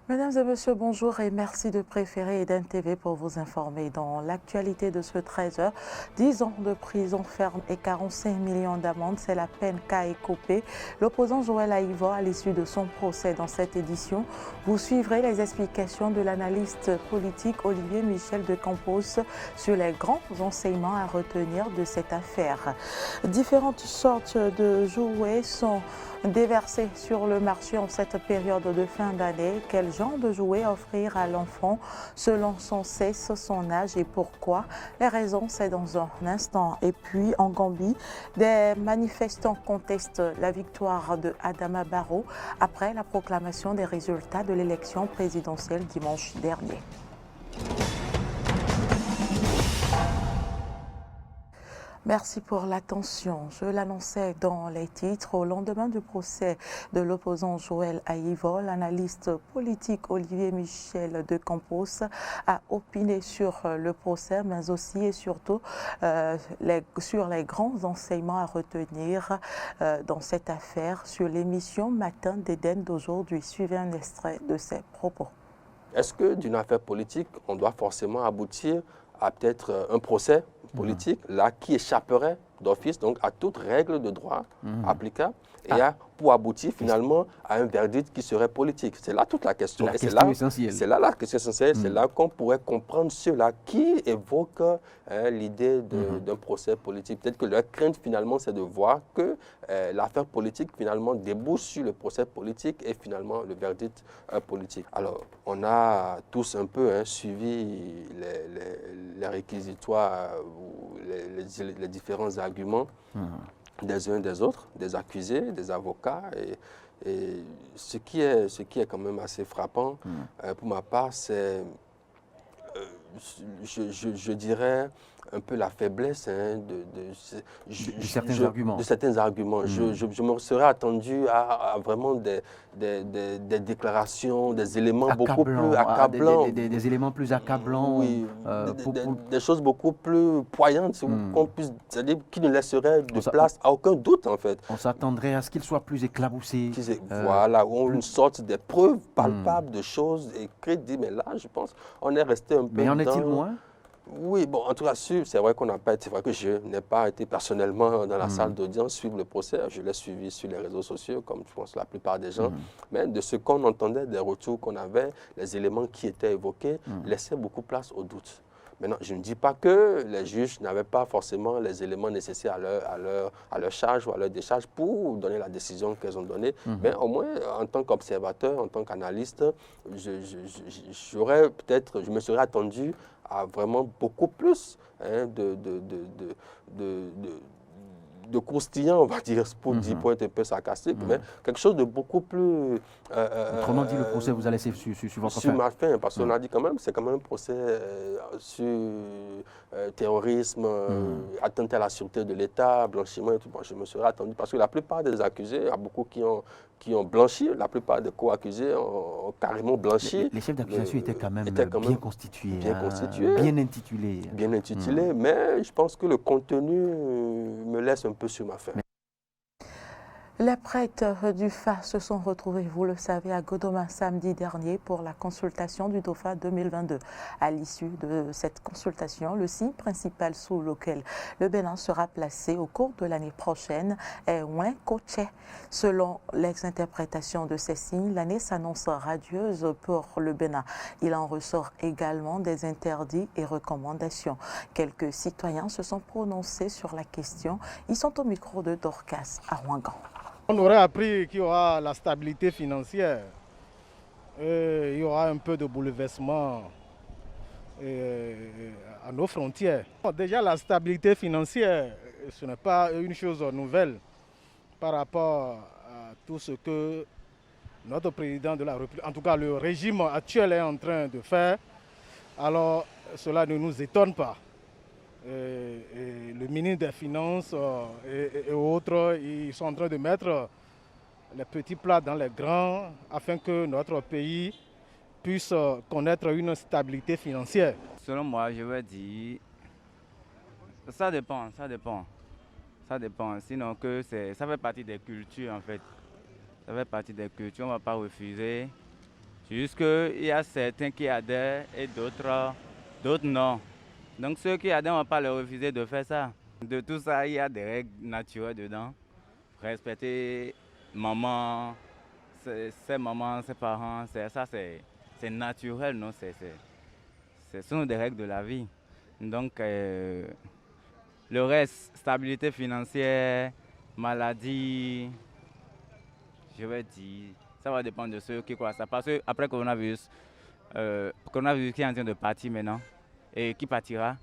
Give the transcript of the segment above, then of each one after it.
Mesdames et messieurs, bonjour et merci de préférer Eden TV pour vous informer. Dans l'actualité de ce 13h, 10 ans de prison ferme et 45 millions d'amendes, c'est la peine qu'a écopé l'opposant Joël Aïvo à l'issue de son procès. Dans cette édition, vous suivrez les explications de l'analyste politique Olivier Michel de Campos sur les grands enseignements à retenir de cette affaire. Différentes sortes de jouets sont déversés sur le marché en cette période de fin d'année. Quel genre de jouets offrir à l'enfant selon son sexe, son âge et pourquoi? Les raisons, c'est dans un instant. Et puis en Gambie, des manifestants contestent la victoire de Adama Barrow après la proclamation des résultats de l'élection présidentielle dimanche dernier. Merci pour l'attention. Je l'annonçais dans les titres. Au lendemain du procès de l'opposant Joël Aïvo, l'analyste politique Olivier Michel de Campos a opiné sur le procès, mais aussi et surtout sur les grands enseignements à retenir dans cette affaire sur l'émission Matin d'Éden d'aujourd'hui. Suivez un extrait de ses propos. Est-ce que d'une affaire politique, on doit forcément aboutir à peut-être un procès politique, là, qui échapperait d'office donc à toute règle de droit applicable et pour aboutir finalement à un verdict qui serait politique? C'est là toute la question. La question essentielle. C'est là la question essentielle. C'est là qu'on pourrait comprendre ceux-là qui évoquent l'idée d'un procès politique. Peut-être que leur crainte finalement, c'est de voir que l'affaire politique finalement débouche sur le procès politique et finalement le verdict politique. Alors, on a tous un peu suivi les réquisitoires, les différents arguments des uns des autres, des accusés, des avocats. Et ce qui est quand même assez frappant, pour ma part, c'est, je dirais, un peu la faiblesse de certains arguments. Je me serais attendu à vraiment des déclarations, des éléments beaucoup plus accablants. Des éléments plus accablants. Oui, des choses beaucoup plus poignantes, qu'on puisse, c'est-à-dire qui ne laisseraient de place à aucun doute, en fait. On s'attendrait à ce qu'il soit plus éclaboussé. Voilà, où une sorte de preuve palpable de choses écrites. Mais là, je pense, on est resté un peu. Mais en est-il moins? Oui, bon, en tout cas, c'est vrai qu'on n'a pas été, c'est vrai que je n'ai pas été personnellement dans la salle d'audience suivre le procès. Je l'ai suivi sur les réseaux sociaux, comme je pense la plupart des gens. Mais de ce qu'on entendait, des retours qu'on avait, les éléments qui étaient évoqués, laissaient beaucoup place au doute. Maintenant, je ne dis pas que les juges n'avaient pas forcément les éléments nécessaires à leur charge ou à leur décharge pour donner la décision qu'elles ont donnée. Mais au moins, en tant qu'observateur, en tant qu'analyste, je me serais attendu à vraiment beaucoup plus de croustillant, on va dire, pour être un peu sarcastique, mais quelque chose de beaucoup plus... Autrement dit, le procès vous a laissé sur votre fin. Sur ma fin, parce qu'on a dit quand même, c'est quand même un procès sur terrorisme, atteinte à la sûreté de l'État, blanchiment et tout. Bon, je me serais attendu, parce que la plupart des accusés, il y a beaucoup qui ont blanchi, la plupart des co-accusés ont carrément blanchi. Les chefs d'accusation étaient quand même bien constitués, bien intitulés. Bien intitulés, mais je pense que le contenu me laisse un peu sur ma faim. Les prêtres du FA se sont retrouvés, vous le savez, à Godoma samedi dernier pour la consultation du DOFA 2022. À l'issue de cette consultation, le signe principal sous lequel le Bénin sera placé au cours de l'année prochaine est Ouin-Koché. Selon les interprétations de ces signes, l'année s'annonce radieuse pour le Bénin. Il en ressort également des interdits et recommandations. Quelques citoyens se sont prononcés sur la question. Ils sont au micro de Dorcas à Ouangan. On aurait appris qu'il y aura la stabilité financière, il y aura un peu de bouleversement à nos frontières. Déjà, la stabilité financière, ce n'est pas une chose nouvelle par rapport à tout ce que notre président de la République, en tout cas le régime actuel, est en train de faire. Alors, cela ne nous étonne pas. Et le ministre des Finances et autres, ils sont en train de mettre les petits plats dans les grands afin que notre pays puisse connaître une stabilité financière. Selon moi, je vais dire, ça dépend. Sinon que ça fait partie des cultures en fait. Ça fait partie des cultures, on ne va pas refuser. Juste qu'il y a certains qui adhèrent et d'autres non. Donc ceux qui adhèrent, on ne va pas leur refuser de faire ça. De tout ça, il y a des règles naturelles dedans. Respecter maman, ses mamans, ses parents, c'est naturel, non? Ce sont des règles de la vie. Donc le reste, stabilité financière, maladie, je vais dire, ça va dépendre de ceux qui croient ça. Parce qu'après coronavirus qui est en train de partir maintenant et qui partira,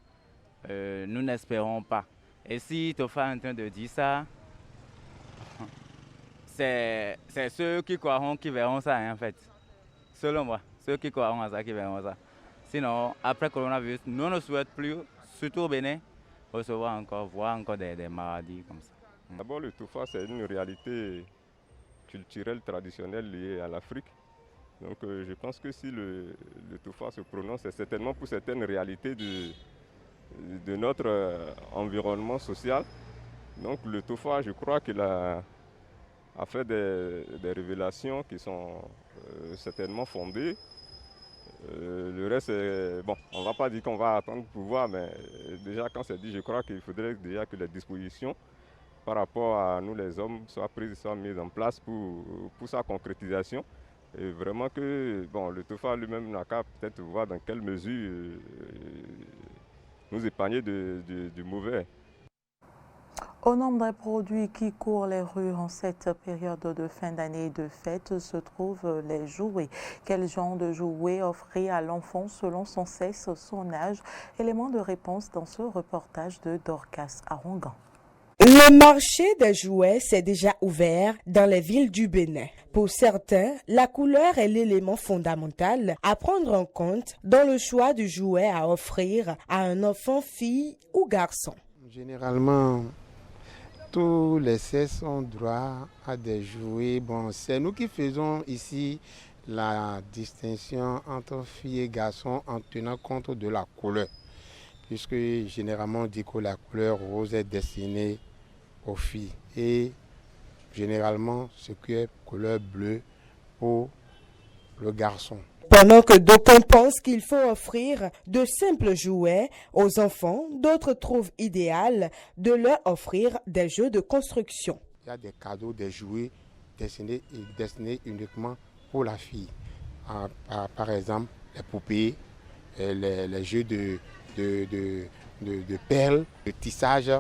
nous n'espérons pas. Et si Tofa est en train de dire ça, c'est ceux qui croiront qui verront ça, hein, en fait. Selon moi, ceux qui croiront à ça qui verront ça. Sinon, après coronavirus, nous ne souhaitons plus, surtout au Bénin, voir encore des maladies comme ça. D'abord, le Tofa, c'est une réalité culturelle, traditionnelle liée à l'Afrique. Donc je pense que si le Tofa se prononce, c'est certainement pour certaines réalités de notre environnement social. Donc le Tofa, je crois qu'il a fait des révélations qui sont certainement fondées. Le reste, bon, on ne va pas dire qu'on va attendre pour voir, mais déjà quand c'est dit, je crois qu'il faudrait déjà que les dispositions par rapport à nous les hommes soient mises en place pour sa concrétisation. Et vraiment que bon, le Tofa lui-même n'a qu'à peut-être voir dans quelle mesure nous épargner du mauvais. Au nombre des produits qui courent les rues en cette période de fin d'année et de fête se trouvent les jouets. Quel genre de jouets offrir à l'enfant selon son sexe, son âge? Élément de réponse dans ce reportage de Dorcas Arongan. Le marché des jouets s'est déjà ouvert dans les villes du Bénin. Pour certains, la couleur est l'élément fondamental à prendre en compte dans le choix du jouet à offrir à un enfant, fille ou garçon. Généralement, tous les sexes ont droit à des jouets. Bon, c'est nous qui faisons ici la distinction entre filles et garçons en tenant compte de la couleur. Puisque généralement on dit que la couleur rose est destinée aux filles et généralement ce qui est couleur bleue pour le garçon. Pendant que d'aucuns pensent qu'il faut offrir de simples jouets aux enfants, d'autres trouvent idéal de leur offrir des jeux de construction. Il y a des cadeaux, des jouets destinés uniquement pour la fille. Par exemple, les poupées, les jeux de perles, de tissage,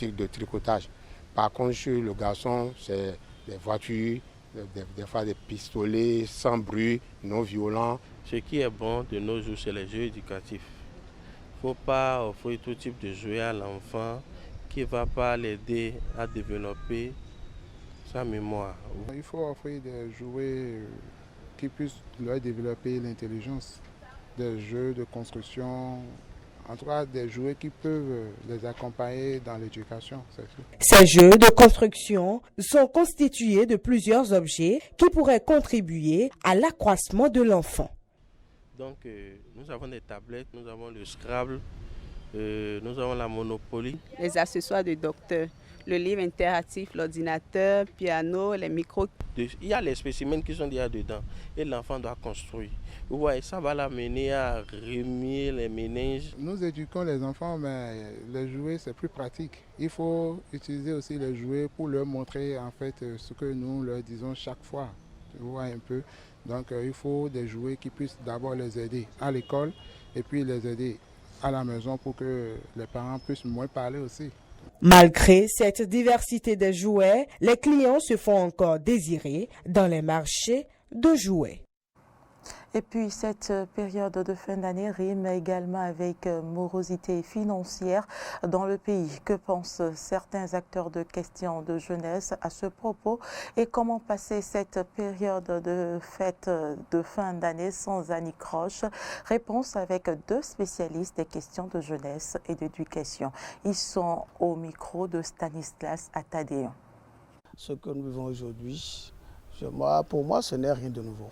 de tricotage. Par contre, chez le garçon, c'est des voitures, des fois des pistolets sans bruit, non violents. Ce qui est bon de nos jours, c'est les jeux éducatifs. Il ne faut pas offrir tout type de jouets à l'enfant qui ne va pas l'aider à développer sa mémoire. Il faut offrir des jouets qui puissent leur développer l'intelligence, des jeux de construction, en tout cas des jouets qui peuvent les accompagner dans l'éducation. Ces jeux de construction sont constitués de plusieurs objets qui pourraient contribuer à l'accroissement de l'enfant. Donc nous avons des tablettes, nous avons le Scrabble, nous avons la Monopoly. Les accessoires de docteur, le livre interactif, l'ordinateur, piano, les micros. Il y a les spécimens qui sont déjà dedans et l'enfant doit construire. Vous voyez, ça va l'amener à remuer les méninges. Nous éduquons les enfants, mais les jouets, c'est plus pratique. Il faut utiliser aussi les jouets pour leur montrer en fait ce que nous leur disons chaque fois. Tu vois un peu. Donc il faut des jouets qui puissent d'abord les aider à l'école et puis les aider à la maison pour que les parents puissent moins parler aussi. Malgré cette diversité de jouets, les clients se font encore désirer dans les marchés de jouets. Et puis cette période de fin d'année rime également avec morosité financière dans le pays. Que pensent certains acteurs de questions de jeunesse à ce propos et comment passer cette période de fête de fin d'année sans anicroche? Réponse avec deux spécialistes des questions de jeunesse et d'éducation. Ils sont au micro de Stanislas Atadéon. Ce que nous vivons aujourd'hui, pour moi, ce n'est rien de nouveau.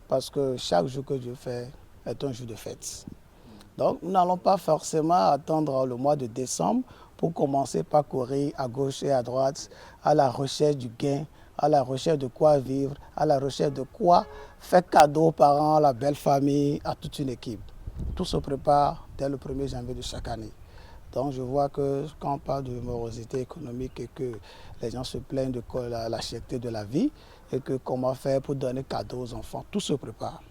Parce que chaque jour que Dieu fait est un jour de fête. Donc nous n'allons pas forcément attendre le mois de décembre pour commencer par courir à gauche et à droite à la recherche du gain, à la recherche de quoi vivre, à la recherche de quoi faire cadeau aux parents, à la belle famille, à toute une équipe. Tout se prépare dès le 1er janvier de chaque année. Donc je vois que quand on parle de morosité économique et que les gens se plaignent de la cherté de la vie et que comment faire pour donner cadeau aux enfants, tout se prépare.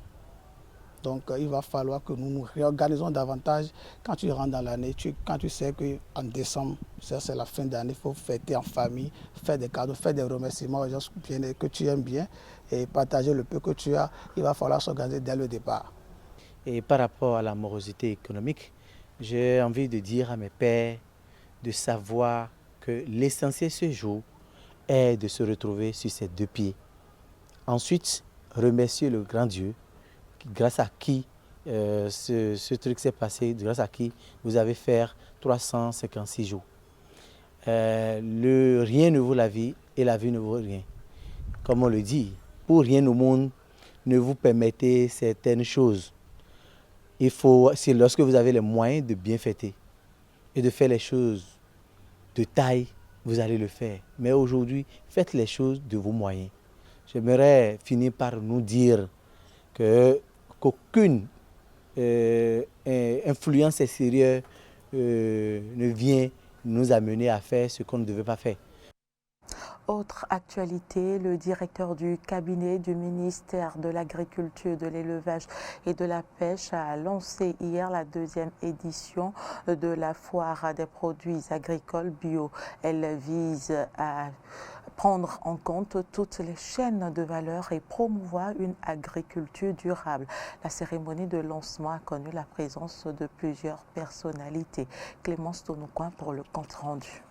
Donc il va falloir que nous nous réorganisons davantage. Quand tu rentres dans l'année, quand tu sais qu'en décembre, c'est la fin d'année, il faut fêter en famille, faire des cadeaux, faire des remerciements aux gens que tu aimes bien et partager le peu que tu as, il va falloir s'organiser dès le départ. Et par rapport à la morosité économique, j'ai envie de dire à mes pères de savoir que l'essentiel ce jour est de se retrouver sur ses deux pieds. Ensuite, remercier le grand Dieu, grâce à qui ce truc s'est passé, grâce à qui vous avez fait 356 jours. Le rien ne vaut la vie et la vie ne vaut rien. Comme on le dit, pour rien au monde ne vous permettez certaines choses. C'est lorsque vous avez les moyens de bien fêter et de faire les choses de taille, vous allez le faire. Mais aujourd'hui, faites les choses de vos moyens. J'aimerais finir par nous dire qu'aucune influence extérieure ne vient nous amener à faire ce qu'on ne devait pas faire. Autre actualité, le directeur du cabinet du ministère de l'Agriculture, de l'Élevage et de la Pêche a lancé hier la 2e édition de la foire des produits agricoles bio. Elle vise à prendre en compte toutes les chaînes de valeur et promouvoir une agriculture durable. La cérémonie de lancement a connu la présence de plusieurs personnalités. Clémence Tonoucoin pour le compte rendu.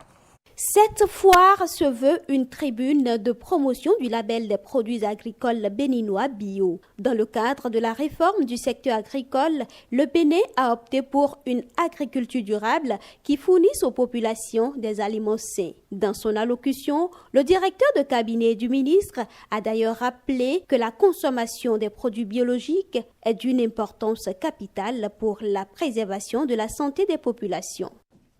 Cette foire se veut une tribune de promotion du label des produits agricoles béninois bio. Dans le cadre de la réforme du secteur agricole, le Bénin a opté pour une agriculture durable qui fournisse aux populations des aliments sains. Dans son allocution, le directeur de cabinet du ministre a d'ailleurs rappelé que la consommation des produits biologiques est d'une importance capitale pour la préservation de la santé des populations.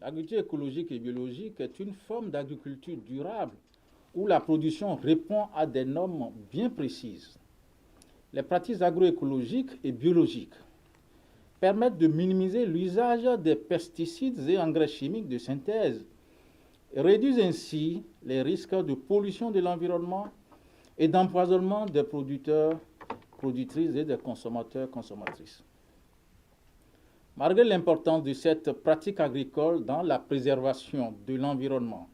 L'agriculture écologique et biologique est une forme d'agriculture durable où la production répond à des normes bien précises. Les pratiques agroécologiques et biologiques permettent de minimiser l'usage des pesticides et engrais chimiques de synthèse et réduisent ainsi les risques de pollution de l'environnement et d'empoisonnement des producteurs, productrices et des consommateurs, consommatrices. Malgré l'importance de cette pratique agricole dans la préservation de l'environnement,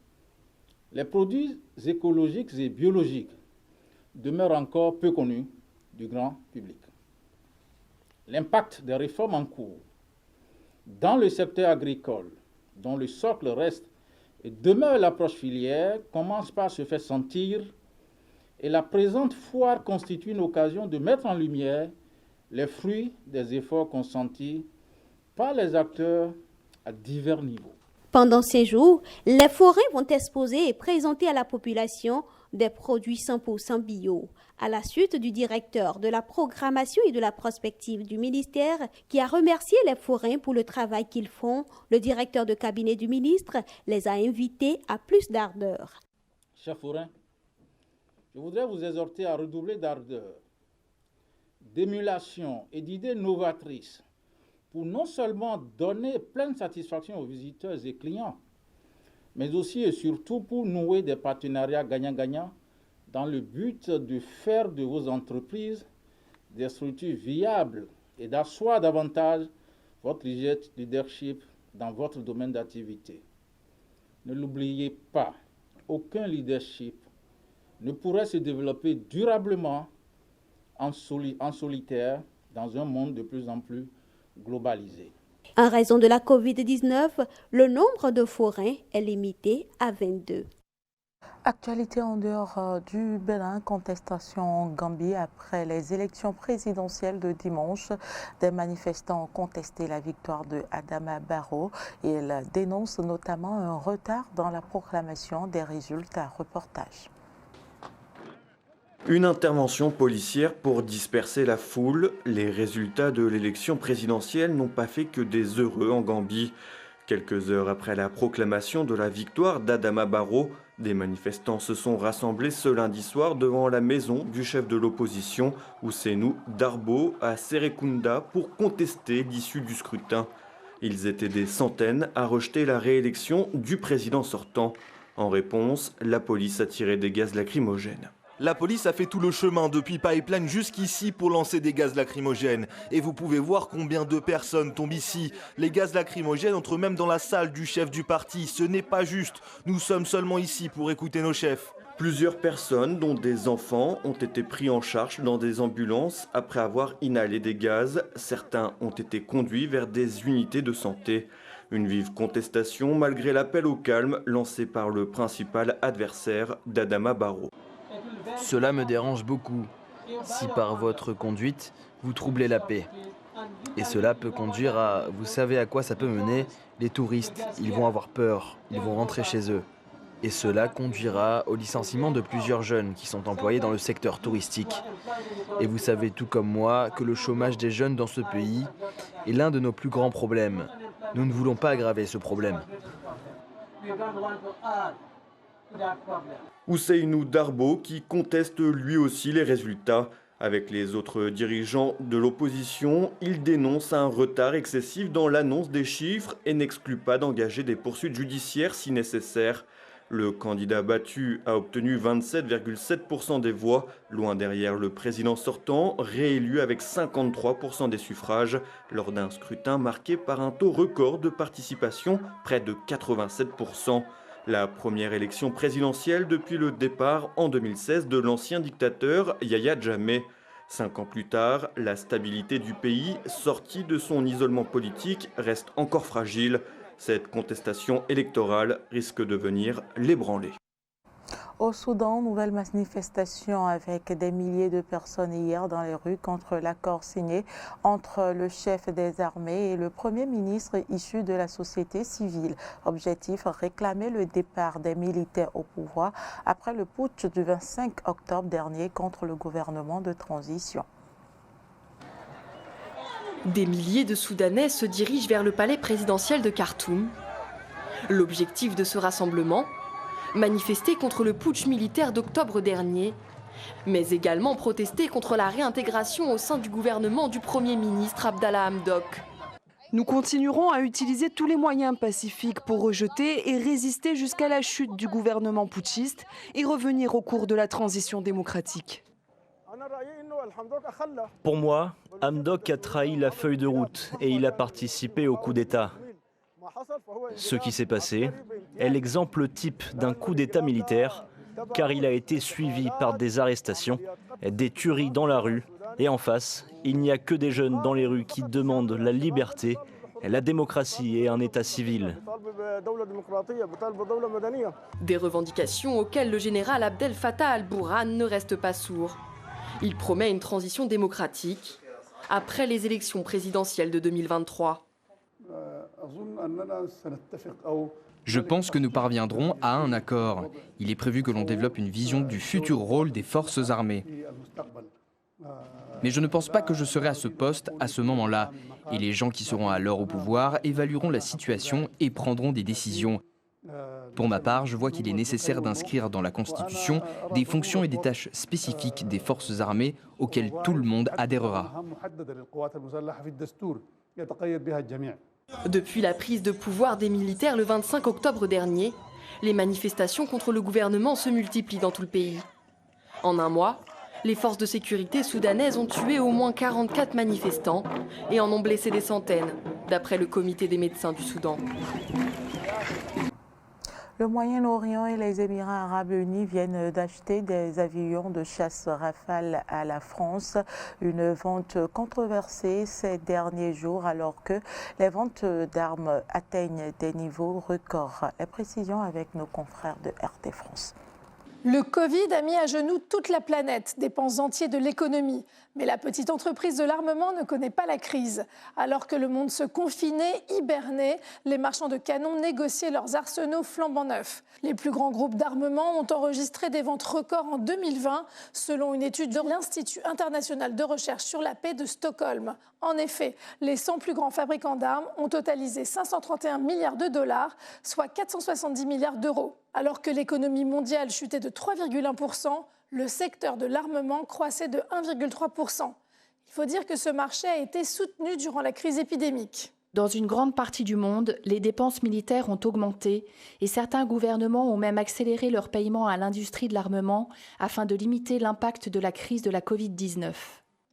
les produits écologiques et biologiques demeurent encore peu connus du grand public. L'impact des réformes en cours dans le secteur agricole, dont le socle reste et demeure l'approche filière, commence par se faire sentir et la présente foire constitue une occasion de mettre en lumière les fruits des efforts consentis par les acteurs à divers niveaux. Pendant ces jours, les forêts vont exposer et présenter à la population des produits 100% bio. À la suite du directeur de la programmation et de la prospective du ministère qui a remercié les forains pour le travail qu'ils font, le directeur de cabinet du ministre les a invités à plus d'ardeur. Chers forains, je voudrais vous exhorter à redoubler d'ardeur, d'émulation et d'idées novatrices pour non seulement donner pleine satisfaction aux visiteurs et clients, mais aussi et surtout pour nouer des partenariats gagnant-gagnant dans le but de faire de vos entreprises des structures viables et d'asseoir davantage votre leadership dans votre domaine d'activité. Ne l'oubliez pas, aucun leadership ne pourrait se développer durablement en solitaire dans un monde de plus en plus globalisé. En raison de la Covid-19, le nombre de forains est limité à 22. Actualité en dehors du Bénin, contestation en Gambie après les élections présidentielles de dimanche. Des manifestants ont contesté la victoire de Adama Barrow et ils dénoncent notamment un retard dans la proclamation des résultats. Reportage. Une intervention policière pour disperser la foule. Les résultats de l'élection présidentielle n'ont pas fait que des heureux en Gambie. Quelques heures après la proclamation de la victoire d'Adama Barrow, des manifestants se sont rassemblés ce lundi soir devant la maison du chef de l'opposition, Ousseynou Darbo, à Serekunda, pour contester l'issue du scrutin. Ils étaient des centaines à rejeter la réélection du président sortant. En réponse, la police a tiré des gaz lacrymogènes. La police a fait tout le chemin depuis Pipeline jusqu'ici pour lancer des gaz lacrymogènes. Et vous pouvez voir combien de personnes tombent ici. Les gaz lacrymogènes entrent même dans la salle du chef du parti. Ce n'est pas juste. Nous sommes seulement ici pour écouter nos chefs. Plusieurs personnes, dont des enfants, ont été pris en charge dans des ambulances après avoir inhalé des gaz. Certains ont été conduits vers des unités de santé. Une vive contestation malgré l'appel au calme lancé par le principal adversaire d'Adama Barrow. Cela me dérange beaucoup. Si par votre conduite, vous troublez la paix. Et cela peut conduire à... Vous savez à quoi ça peut mener? Les touristes, ils vont avoir peur, ils vont rentrer chez eux. Et cela conduira au licenciement de plusieurs jeunes qui sont employés dans le secteur touristique. Et vous savez tout comme moi que le chômage des jeunes dans ce pays est l'un de nos plus grands problèmes. Nous ne voulons pas aggraver ce problème. Ousseynou Darbo qui conteste lui aussi les résultats. Avec les autres dirigeants de l'opposition, il dénonce un retard excessif dans l'annonce des chiffres et n'exclut pas d'engager des poursuites judiciaires si nécessaire. Le candidat battu a obtenu 27,7% des voix, loin derrière le président sortant, réélu avec 53% des suffrages, lors d'un scrutin marqué par un taux record de participation, près de 87%. La première élection présidentielle depuis le départ en 2016 de l'ancien dictateur Yahya Jammeh. 5 ans plus tard, la stabilité du pays, sorti de son isolement politique, reste encore fragile. Cette contestation électorale risque de venir l'ébranler. Au Soudan, nouvelle manifestation avec des milliers de personnes hier dans les rues contre l'accord signé entre le chef des armées et le Premier ministre issu de la société civile. Objectif, réclamer le départ des militaires au pouvoir après le putsch du 25 octobre dernier contre le gouvernement de transition. Des milliers de Soudanais se dirigent vers le palais présidentiel de Khartoum. L'objectif de ce rassemblement, manifester contre le putsch militaire d'octobre dernier, mais également protester contre la réintégration au sein du gouvernement du Premier ministre Abdallah Hamdok. Nous continuerons à utiliser tous les moyens pacifiques pour rejeter et résister jusqu'à la chute du gouvernement putschiste et revenir au cours de la transition démocratique. Pour moi, Hamdok a trahi la feuille de route et il a participé au coup d'État. Ce qui s'est passé est l'exemple type d'un coup d'État militaire, car il a été suivi par des arrestations, des tueries dans la rue, et en face, il n'y a que des jeunes dans les rues qui demandent la liberté, la démocratie et un État civil. Des revendications auxquelles le général Abdel Fattah al-Burhan ne reste pas sourd. Il promet une transition démocratique après les élections présidentielles de 2023. Je pense que nous parviendrons à un accord. Il est prévu que l'on développe une vision du futur rôle des forces armées. Mais je ne pense pas que je serai à ce poste à ce moment-là. Et les gens qui seront alors au pouvoir évalueront la situation et prendront des décisions. Pour ma part, je vois qu'il est nécessaire d'inscrire dans la Constitution des fonctions et des tâches spécifiques des forces armées auxquelles tout le monde adhérera. Depuis la prise de pouvoir des militaires le 25 octobre dernier, les manifestations contre le gouvernement se multiplient dans tout le pays. En un mois, les forces de sécurité soudanaises ont tué au moins 44 manifestants et en ont blessé des centaines, d'après le comité des médecins du Soudan. Le Moyen-Orient et les Émirats arabes unis viennent d'acheter des avions de chasse Rafale à la France. Une vente controversée ces derniers jours alors que les ventes d'armes atteignent des niveaux records. La précision avec nos confrères de RT France. Le Covid a mis à genoux toute la planète, des pans entiers de l'économie. Mais la petite entreprise de l'armement ne connaît pas la crise. Alors que le monde se confinait, hibernait, les marchands de canons négociaient leurs arsenaux flambant neufs. Les plus grands groupes d'armement ont enregistré des ventes records en 2020, selon une étude de l'Institut international de recherche sur la paix de Stockholm. En effet, les 100 plus grands fabricants d'armes ont totalisé 531 milliards de dollars, soit 470 milliards d'euros. Alors que l'économie mondiale chutait de 3,1%, le secteur de l'armement croissait de 1,3%. Il faut dire que ce marché a été soutenu durant la crise épidémique. Dans une grande partie du monde, les dépenses militaires ont augmenté et certains gouvernements ont même accéléré leur paiement à l'industrie de l'armement afin de limiter l'impact de la crise de la Covid-19.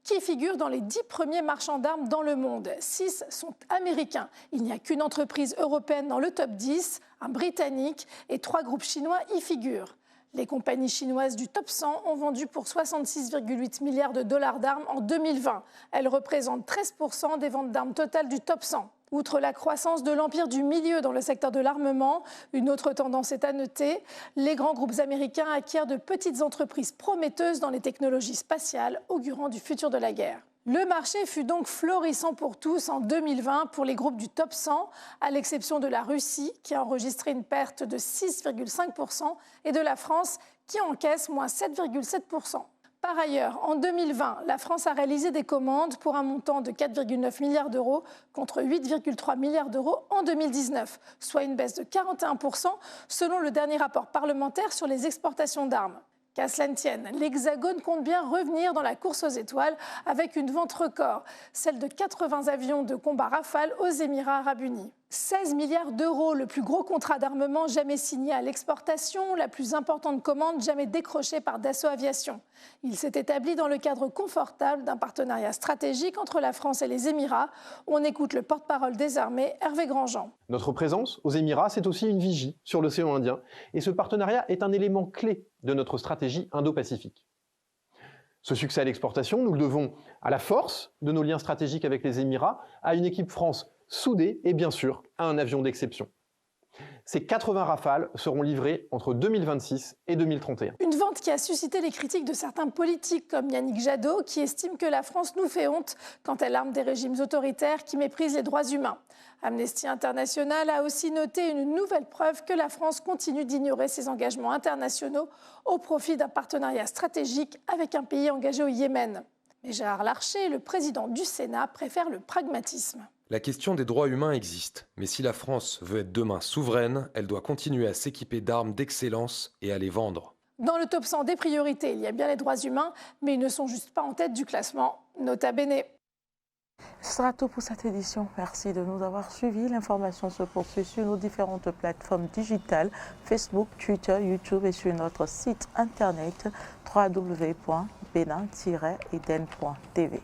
Qui figure dans les 10 premiers marchands d'armes dans le monde. 6 sont américains. Il n'y a qu'une entreprise européenne dans le top 10, un britannique, et 3 groupes chinois y figurent. Les compagnies chinoises du top 100 ont vendu pour 66,8 milliards de dollars d'armes en 2020. Elles représentent 13% des ventes d'armes totales du top 100. Outre la croissance de l'empire du milieu dans le secteur de l'armement, une autre tendance est à noter. Les grands groupes américains acquièrent de petites entreprises prometteuses dans les technologies spatiales, augurant du futur de la guerre. Le marché fut donc florissant pour tous en 2020 pour les groupes du top 100, à l'exception de la Russie, qui a enregistré une perte de 6,5%, et de la France, qui encaisse moins 7,7%. Par ailleurs, en 2020, la France a réalisé des commandes pour un montant de 4,9 milliards d'euros contre 8,3 milliards d'euros en 2019, soit une baisse de 41% selon le dernier rapport parlementaire sur les exportations d'armes. Qu'à cela ne tienne, l'Hexagone compte bien revenir dans la course aux étoiles avec une vente record, celle de 80 avions de combat Rafale aux Émirats arabes unis. 16 milliards d'euros, le plus gros contrat d'armement jamais signé à l'exportation, la plus importante commande jamais décrochée par Dassault Aviation. Il s'est établi dans le cadre confortable d'un partenariat stratégique entre la France et les Émirats. On écoute le porte-parole des armées, Hervé Grandjean. Notre présence aux Émirats, c'est aussi une vigie sur l'océan Indien. Et ce partenariat est un élément clé de notre stratégie Indo-Pacifique. Ce succès à l'exportation, nous le devons à la force de nos liens stratégiques avec les Émirats, à une équipe France soudée et bien sûr à un avion d'exception. Ces 80 Rafales seront livrés entre 2026 et 2031. Une vente qui a suscité les critiques de certains politiques comme Yannick Jadot, qui estime que la France nous fait honte quand elle arme des régimes autoritaires qui méprisent les droits humains. Amnesty International a aussi noté une nouvelle preuve que la France continue d'ignorer ses engagements internationaux au profit d'un partenariat stratégique avec un pays engagé au Yémen. Mais Gérard Larcher, le président du Sénat, préfère le pragmatisme. La question des droits humains existe, mais si la France veut être demain souveraine, elle doit continuer à s'équiper d'armes d'excellence et à les vendre. Dans le top 100 des priorités, il y a bien les droits humains, mais ils ne sont juste pas en tête du classement. Nota bene. Ce sera tout pour cette édition. Merci de nous avoir suivis. L'information se poursuit sur nos différentes plateformes digitales, Facebook, Twitter, YouTube et sur notre site internet www.benin-eden.tv.